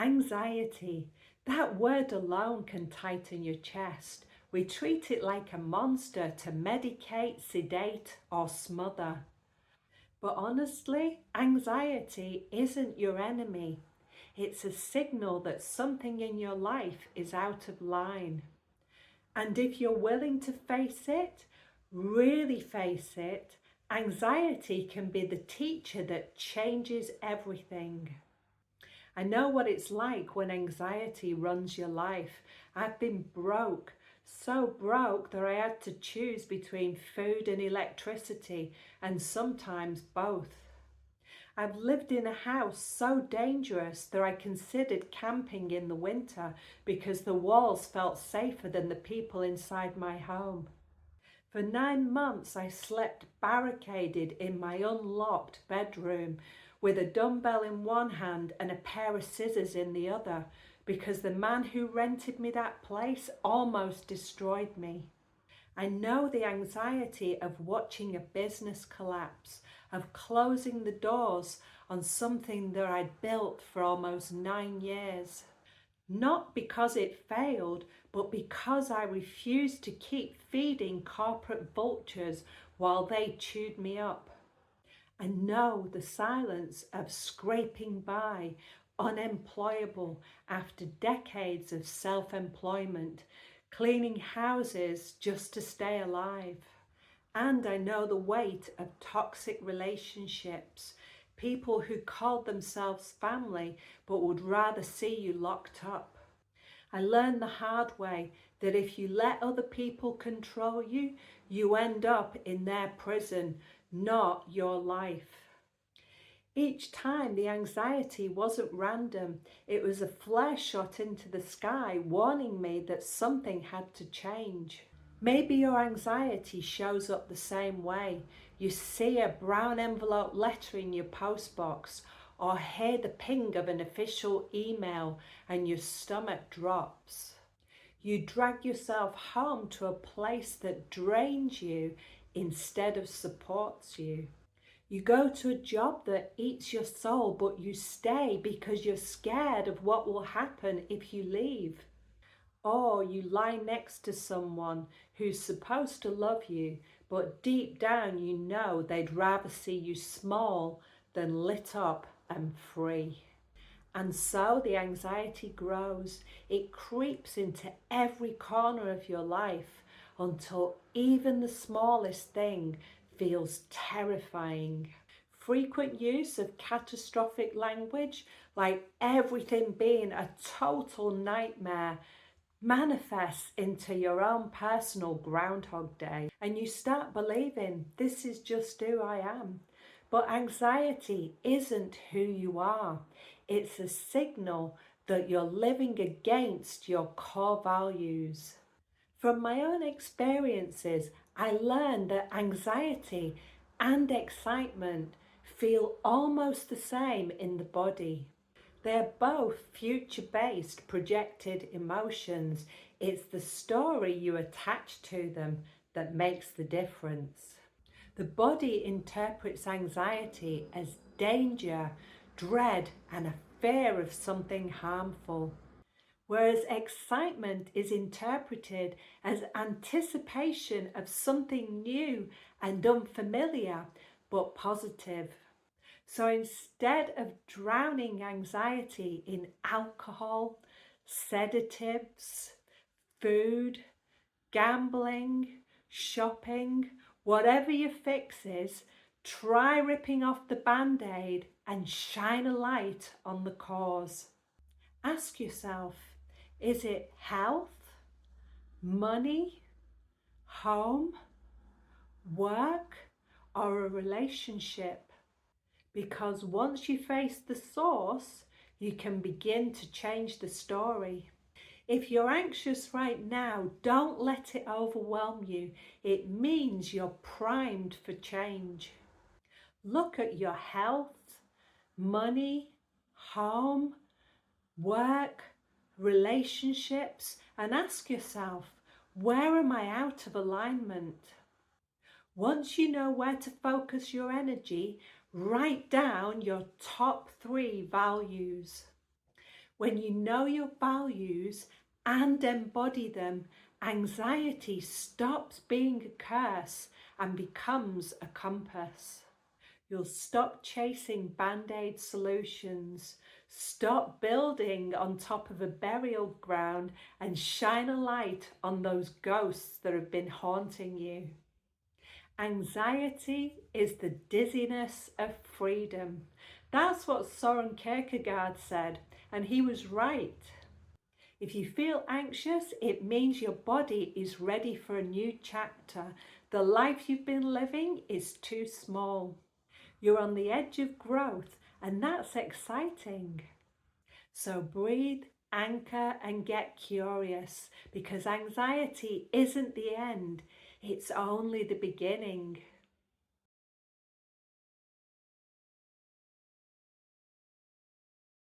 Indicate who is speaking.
Speaker 1: Anxiety. That word alone can tighten your chest. We treat it like a monster to medicate, sedate, or smother. But honestly, anxiety isn't your enemy. It's a signal that something in your life is out of line. And if you're willing to face it, really face it, anxiety can be the teacher that changes everything. I know what it's like when anxiety runs your life. I've been broke, so broke that I had to choose between food and electricity, and sometimes both. I've lived in a house so dangerous that I considered camping in the winter because the walls felt safer than the people inside my home. For 9 months, I slept barricaded in my unlocked bedroom with a dumbbell in one hand and a pair of scissors in the other because the man who rented me that place almost destroyed me. I know the anxiety of watching a business collapse, of closing the doors on something that I'd built for almost 9 years. Not because it failed, but because I refused to keep feeding corporate vultures while they chewed me up. I know the silence of scraping by, unemployable after decades of self-employment, cleaning houses just to stay alive. And I know the weight of toxic relationships, people who called themselves family but would rather see you locked up. I learned the hard way that if you let other people control you, you end up in their prison, not your life. Each time the anxiety wasn't random, it was a flare shot into the sky warning me that something had to change. Maybe your anxiety shows up the same way. You see a brown envelope letter in your postbox or hear the ping of an official email and your stomach drops. You drag yourself home to a place that drains you instead of supports you. You go to a job that eats your soul, but you stay because you're scared of what will happen if you leave. Or you lie next to someone who's supposed to love you, but deep down you know they'd rather see you small than lit up and free. And so the anxiety grows. It creeps into every corner of your life until even the smallest thing feels terrifying. Frequent use of catastrophic language, like everything being a total nightmare, manifests into your own personal Groundhog Day, and you start believing this is just who I am. But anxiety isn't who you are. It's a signal that you're living against your core values. From my own experiences, I learned that anxiety and excitement feel almost the same in the body. They're both future-based projected emotions. It's the story you attach to them that makes the difference. The body interprets anxiety as danger, dread, and a fear of something harmful, whereas excitement is interpreted as anticipation of something new and unfamiliar, but positive. So instead of drowning anxiety in alcohol, sedatives, food, gambling, shopping, whatever your fix is, try ripping off the band-aid and shine a light on the cause. Ask yourself, is it health, money, home, work, or a relationship? Because once you face the source, you can begin to change the story. If you're anxious right now, don't let it overwhelm you. It means you're primed for change. Look at your health, money, home, work, relationships, and ask yourself, where am I out of alignment? Once you know where to focus your energy, write down your top 3 values. When you know your values and embody them, anxiety stops being a curse and becomes a compass. You'll stop chasing band-aid solutions, stop building on top of a burial ground, and shine a light on those ghosts that have been haunting you. Anxiety is the dizziness of freedom. That's what Soren Kierkegaard said, and he was right. If you feel anxious, it means your body is ready for a new chapter. The life you've been living is too small. You're on the edge of growth, and that's exciting. So breathe, anchor, and get curious, because anxiety isn't the end, it's only the beginning.